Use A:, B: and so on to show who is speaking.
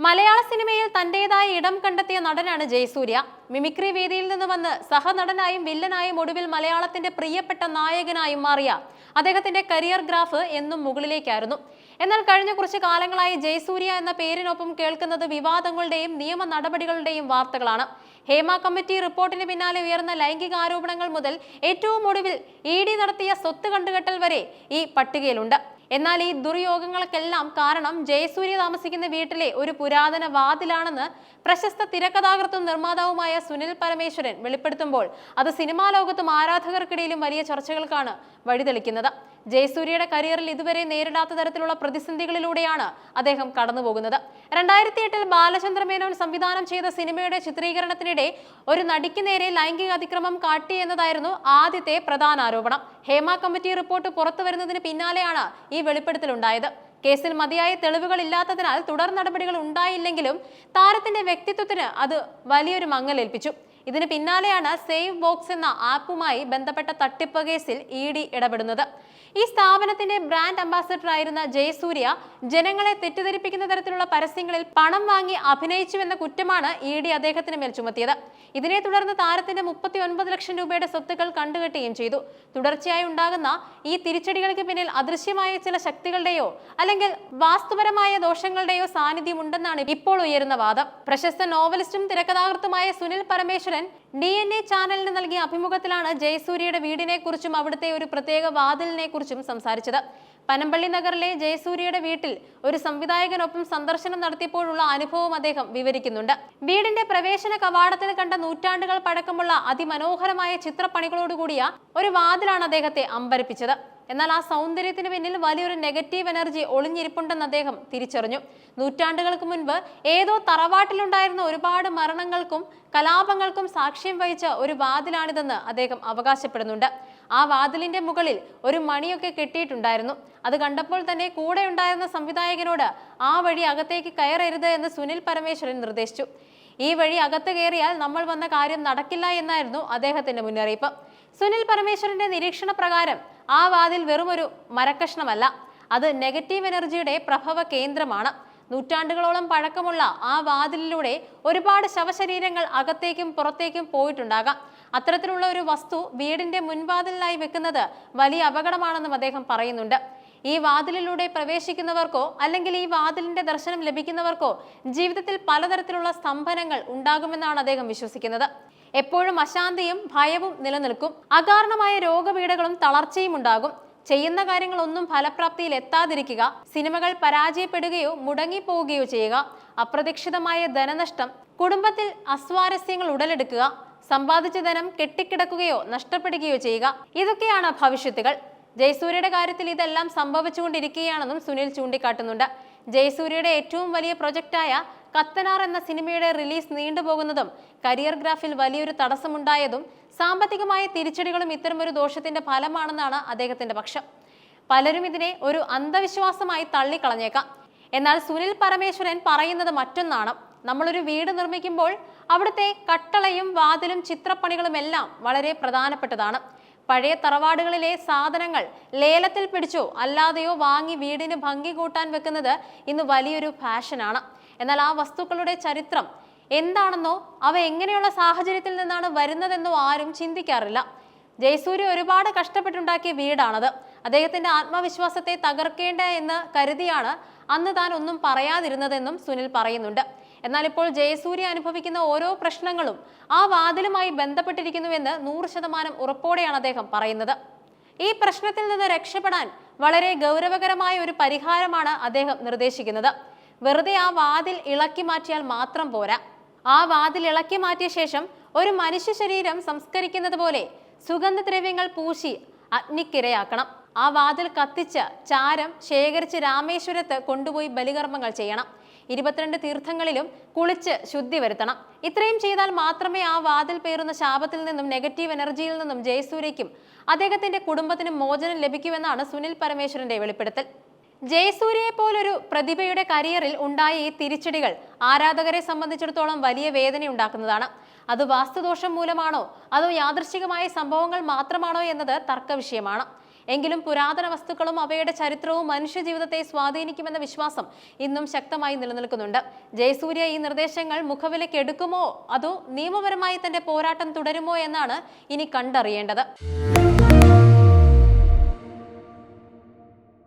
A: മലയാള സിനിമയിൽ തന്റേതായ ഇടം കണ്ടെത്തിയ നടനാണ് ജയസൂര്യ. മിമിക്രി വേദിയിൽ നിന്ന് വന്ന് സഹനടനായും വില്ലനായും ഒടുവിൽ മലയാളത്തിന്റെ പ്രിയപ്പെട്ട നായകനായും മാറിയ അദ്ദേഹത്തിന്റെ കരിയർ ഗ്രാഫ് എന്നും മുകളിലേക്കായിരുന്നു. എന്നാൽ കഴിഞ്ഞ കുറച്ചു കാലങ്ങളായി ജയസൂര്യ എന്ന പേരിനൊപ്പം കേൾക്കുന്നത് വിവാദങ്ങളുടെയും നിയമ നടപടികളുടെയും വാർത്തകളാണ്. ഹേമ കമ്മിറ്റി റിപ്പോർട്ടിന് പിന്നാലെ ഉയർന്ന ലൈംഗിക ആരോപണങ്ങൾ മുതൽ ഏറ്റവും ഒടുവിൽ ED നടത്തിയ സ്വത്ത് കണ്ടുകെട്ടൽ വരെ ഈ പട്ടികയിലുണ്ട്. എന്നാൽ ഈ ദുർയോഗങ്ങൾക്കെല്ലാം കാരണം ജയസൂര്യ താമസിക്കുന്ന വീട്ടിലെ ഒരു പുരാതന വാതിലാണെന്ന് പ്രശസ്ത തിരക്കഥാകൃത്തും നിർമ്മാതാവുമായ സുനിൽ പരമേശ്വരൻ വെളിപ്പെടുത്തുമ്പോൾ അത് സിനിമാ ലോകത്തും ആരാധകർക്കിടയിലും വലിയ ചർച്ചകൾക്കാണ് വഴിതെളിക്കുന്നത്. ജയസൂര്യയുടെ കരിയറിൽ ഇതുവരെ നേരിടാത്ത തരത്തിലുള്ള പ്രതിസന്ധികളിലൂടെയാണ് അദ്ദേഹം കടന്നുപോകുന്നത്. 2008 ബാലചന്ദ്ര മേനോൻ സംവിധാനം ചെയ്ത സിനിമയുടെ ചിത്രീകരണത്തിനിടെ ഒരു നടിക്ക് നേരെ ലൈംഗിക അതിക്രമം കാട്ടി എന്നതായിരുന്നു ആദ്യത്തെ പ്രധാന ആരോപണം. ഹേമ കമ്മിറ്റി റിപ്പോർട്ട് പുറത്തു വരുന്നതിന് പിന്നാലെയാണ് ഈ വെളിപ്പെടുത്തലുണ്ടായത്. കേസിൽ മതിയായ തെളിവുകൾ ഇല്ലാത്തതിനാൽ തുടർ നടപടികൾ ഉണ്ടായില്ലെങ്കിലും താരത്തിന്റെ വ്യക്തിത്വത്തിന് അത് വലിയൊരു മങ്ങലേൽപ്പിച്ചു. ഇതിന് പിന്നാലെയാണ് സേവ് ബോക്സ് എന്ന ആപ്പുമായി ബന്ധപ്പെട്ട തട്ടിപ്പ് കേസിൽ ED ഇടപെടുന്നത്. ഈ സ്ഥാപനത്തിന്റെ ബ്രാൻഡ് അംബാസഡർ ആയിരുന്ന ജയസൂര്യ ജനങ്ങളെ തെറ്റിദ്ധരിപ്പിക്കുന്ന തരത്തിലുള്ള പരസ്യങ്ങളിൽ പണം വാങ്ങി അഭിനയിച്ചുവെന്ന കുറ്റമാണ് ED അദ്ദേഹത്തിന് മേൽ ചുമത്തിയത്. ഇതിനെ തുടർന്ന് താരത്തിന്റെ 39 ലക്ഷം രൂപയുടെ സ്വത്തുക്കൾ കണ്ടുകെട്ടുകയും ചെയ്തു. തുടർച്ചയായി ഉണ്ടാകുന്ന ഈ തിരിച്ചടികൾക്ക് പിന്നിൽ അദൃശ്യമായ ചില ശക്തികളുടെയോ അല്ലെങ്കിൽ വാസ്തുപരമായ ദോഷങ്ങളുടെയോ സാന്നിധ്യം ഉണ്ടെന്നാണ് ഇപ്പോൾ ഉയരുന്ന വാദം. പ്രശസ്ത നോവലിസ്റ്റും തിരക്കഥാകൃത്തുമായ സുനിൽ പരമേശ്വരൻ DNA ചാനലിന് നൽകിയ അഭിമുഖത്തിലാണ് ജയസൂര്യയുടെ വീടിനെ കുറിച്ചും അവിടുത്തെ ഒരു പ്രത്യേക വാതിലിനെ കുറിച്ചും സംസാരിച്ചത്. പനമ്പള്ളി നഗറിലെ ജയസൂര്യയുടെ വീട്ടിൽ ഒരു സംവിധായകനൊപ്പം സന്ദർശനം നടത്തിയപ്പോഴുള്ള അനുഭവം അദ്ദേഹം വിവരിക്കുന്നുണ്ട്. വീടിന്റെ പ്രവേശന കവാടത്തിൽ കണ്ട നൂറ്റാണ്ടുകൾ പഴക്കമുള്ള അതിമനോഹരമായ ചിത്രപ്പണികളോടുകൂടിയ ഒരു വാതിലാണ് അദ്ദേഹത്തെ അമ്പരപ്പിച്ചത്. എന്നാൽ ആ സൗന്ദര്യത്തിന് പിന്നിൽ വലിയൊരു നെഗറ്റീവ് എനർജി ഒളിഞ്ഞിരിപ്പുണ്ടെന്ന് അദ്ദേഹം തിരിച്ചറിഞ്ഞു. നൂറ്റാണ്ടുകൾക്ക് മുൻപ് ഏതോ തറവാട്ടിലുണ്ടായിരുന്ന ഒരുപാട് മരണങ്ങൾക്കും കലാപങ്ങൾക്കും സാക്ഷ്യം വഹിച്ച ഒരു വാതിലാണിതെന്ന് അദ്ദേഹം അവകാശപ്പെടുന്നുണ്ട്. ആ വാതിലിന്റെ മുകളിൽ ഒരു മണിയൊക്കെ കെട്ടിയിട്ടുണ്ടായിരുന്നു. അത് കണ്ടപ്പോൾ തന്നെ കൂടെ ഉണ്ടായിരുന്ന സംവിധായകനോട് ആ വഴി അകത്തേക്ക് കയറരുത് എന്ന് സുനിൽ പരമേശ്വരൻ നിർദ്ദേശിച്ചു. ഈ വഴി അകത്ത് കയറിയാൽ നമ്മൾ വന്ന കാര്യം നടക്കില്ല എന്നായിരുന്നു അദ്ദേഹത്തിന്റെ മുന്നറിയിപ്പ്. സുനിൽ പരമേശ്വരന്റെ നിരീക്ഷണ പ്രകാരം ആ വാതിൽ വെറുമൊരു മരക്കഷ്ണമല്ല, അത് നെഗറ്റീവ് എനർജിയുടെ പ്രഭവ കേന്ദ്രമാണ്. നൂറ്റാണ്ടുകളോളം പഴക്കമുള്ള ആ വാതിലിലൂടെ ഒരുപാട് ശവശരീരങ്ങൾ അകത്തേക്കും പുറത്തേക്കും പോയിട്ടുണ്ടാകാം. അത്തരത്തിലുള്ള ഒരു വസ്തു വീടിന്റെ മുൻവാതിലിനായി വെക്കുന്നത് വലിയ അപകടമാണെന്നും അദ്ദേഹം പറയുന്നുണ്ട്. ഈ വാതിലിലൂടെ പ്രവേശിക്കുന്നവർക്കോ അല്ലെങ്കിൽ ഈ വാതിലിന്റെ ദർശനം ലഭിക്കുന്നവർക്കോ ജീവിതത്തിൽ പലതരത്തിലുള്ള സ്തംഭനങ്ങൾ ഉണ്ടാകുമെന്നാണ് അദ്ദേഹം വിശ്വസിക്കുന്നത്. എപ്പോഴും അശാന്തിയും ഭയവും നിലനിൽക്കും. അകാരണമായ രോഗപീഠകളും തളർച്ചയും ഉണ്ടാകും. ചെയ്യുന്ന കാര്യങ്ങളൊന്നും ഫലപ്രാപ്തിയിൽ എത്താതിരിക്കുക, സിനിമകൾ പരാജയപ്പെടുകയോ മുടങ്ങിപ്പോവുകയോ ചെയ്യുക, അപ്രതീക്ഷിതമായ ധനനഷ്ടം, കുടുംബത്തിൽ അസ്വാരസ്യങ്ങൾ ഉടലെടുക്കുക, സമ്പാദിച്ച ധനം കെട്ടിക്കിടക്കുകയോ നഷ്ടപ്പെടുകയോ ചെയ്യുക, ഇതൊക്കെയാണ് ഭവിഷ്യത്തുകൾ. ജയസൂര്യയുടെ കാര്യത്തിൽ ഇതെല്ലാം സംഭവിച്ചുകൊണ്ടിരിക്കുകയാണെന്നും സുനിൽ ചൂണ്ടിക്കാട്ടുന്നുണ്ട്. ജയസൂര്യയുടെ ഏറ്റവും വലിയ പ്രൊജക്റ്റായ കത്തനാർ എന്ന സിനിമയുടെ റിലീസ് നീണ്ടുപോകുന്നതും കരിയർ ഗ്രാഫിൽ വലിയൊരു തടസ്സമുണ്ടായതും സാമ്പത്തികമായ തിരിച്ചടികളും ഇത്തരമൊരു ദോഷത്തിന്റെ ഫലമാണെന്നാണ് അദ്ദേഹത്തിന്റെ പക്ഷം. പലരും ഇതിനെ ഒരു അന്ധവിശ്വാസമായി തള്ളിക്കളഞ്ഞേക്കാം. എന്നാൽ സുനിൽ പരമേശ്വരൻ പറയുന്നത് മറ്റൊന്നാണ്. നമ്മളൊരു വീട് നിർമ്മിക്കുമ്പോൾ അവിടുത്തെ കട്ടളയും വാതിലും ചിത്രപ്പണികളും എല്ലാം വളരെ പ്രധാനപ്പെട്ടതാണ്. പഴയ തറവാടുകളിലെ സാധനങ്ങൾ ലേലത്തിൽ പിടിച്ചോ അല്ലാതെയോ വാങ്ങി വീടിന് ഭംഗി കൂട്ടാൻ വെക്കുന്നത് ഇന്ന് വലിയൊരു ഫാഷനാണ്. എന്നാൽ ആ വസ്തുക്കളുടെ ചരിത്രം എന്താണെന്നോ അവ എങ്ങനെയുള്ള സാഹചര്യത്തിൽ നിന്നാണ് വരുന്നതെന്നോ ആരും ചിന്തിക്കാറില്ല. ജയസൂര്യ ഒരുപാട് കഷ്ടപ്പെട്ടുണ്ടാക്കിയ വീടാണത്. അദ്ദേഹത്തിന്റെ ആത്മവിശ്വാസത്തെ തകർക്കേണ്ട എന്ന് കരുതിയാണ് അന്ന് താൻ ഒന്നും പറയാതിരുന്നതെന്നും സുനിൽ പറയുന്നുണ്ട്. എന്നാൽ ഇപ്പോൾ ജയസൂര്യ അനുഭവിക്കുന്ന ഓരോ പ്രശ്നങ്ങളും ആ വാതിലുമായി ബന്ധപ്പെട്ടിരിക്കുന്നുവെന്ന് 100% ഉറപ്പോടെയാണ് അദ്ദേഹം പറയുന്നത്. ഈ പ്രശ്നത്തിൽ നിന്ന് രക്ഷപ്പെടാൻ വളരെ ഗൗരവകരമായ ഒരു പരിഹാരമാണ് അദ്ദേഹം നിർദ്ദേശിക്കുന്നത്. വെറുതെ ആ വാതിൽ ഇളക്കി മാറ്റിയാൽ മാത്രം പോരാ. ആ വാതിൽ ഇളക്കി മാറ്റിയ ശേഷം ഒരു മനുഷ്യ ശരീരം സംസ്കരിക്കുന്നത് പോലെ സുഗന്ധദ്രവ്യങ്ങൾ പൂശി അഗ്നിക്കിരയാക്കണം. ആ വാതിൽ കത്തിച്ച് ചാരം ശേഖരിച്ച് രാമേശ്വരത്ത് കൊണ്ടുപോയി ബലികർമ്മങ്ങൾ ചെയ്യണം. 22 തീർത്ഥങ്ങളിലും കുളിച്ച് ശുദ്ധി വരുത്തണം. ഇത്രയും ചെയ്താൽ മാത്രമേ ആ വാതിൽ പേറുന്ന ശാപത്തിൽ നിന്നും നെഗറ്റീവ് എനർജിയിൽ നിന്നും ജയസൂര്യയ്ക്കും അദ്ദേഹത്തിന്റെ കുടുംബത്തിനും മോചനം ലഭിക്കുമെന്നാണ് സുനിൽ പരമേശ്വരന്റെ വെളിപ്പെടുത്തൽ. ജയസൂര്യയെ പോലൊരു പ്രതിഭയുടെ കരിയറിൽ ഉണ്ടായ ഈ തിരിച്ചടികൾ ആരാധകരെ സംബന്ധിച്ചിടത്തോളം വലിയ വേദനയുണ്ടാക്കുന്നതാണ്. അത് വാസ്തുദോഷം മൂലമാണോ അതോ യാദൃശ്ചികമായ സംഭവങ്ങൾ മാത്രമാണോ എന്നത് തർക്ക വിഷയമാണ്. എങ്കിലും പുരാതന വസ്തുക്കളും അവയുടെ ചരിത്രവും മനുഷ്യജീവിതത്തെ സ്വാധീനിക്കുമെന്ന വിശ്വാസം ഇന്നും ശക്തമായി നിലനിൽക്കുന്നുണ്ട്. ജയസൂര്യ ഈ നിർദ്ദേശങ്ങൾ മുഖവിലയ്ക്ക് എടുക്കുമോ അതോ നിയമപരമായി തന്റെ പോരാട്ടം തുടരുമോ എന്നാണ് ഇനി കണ്ടറിയേണ്ടത്.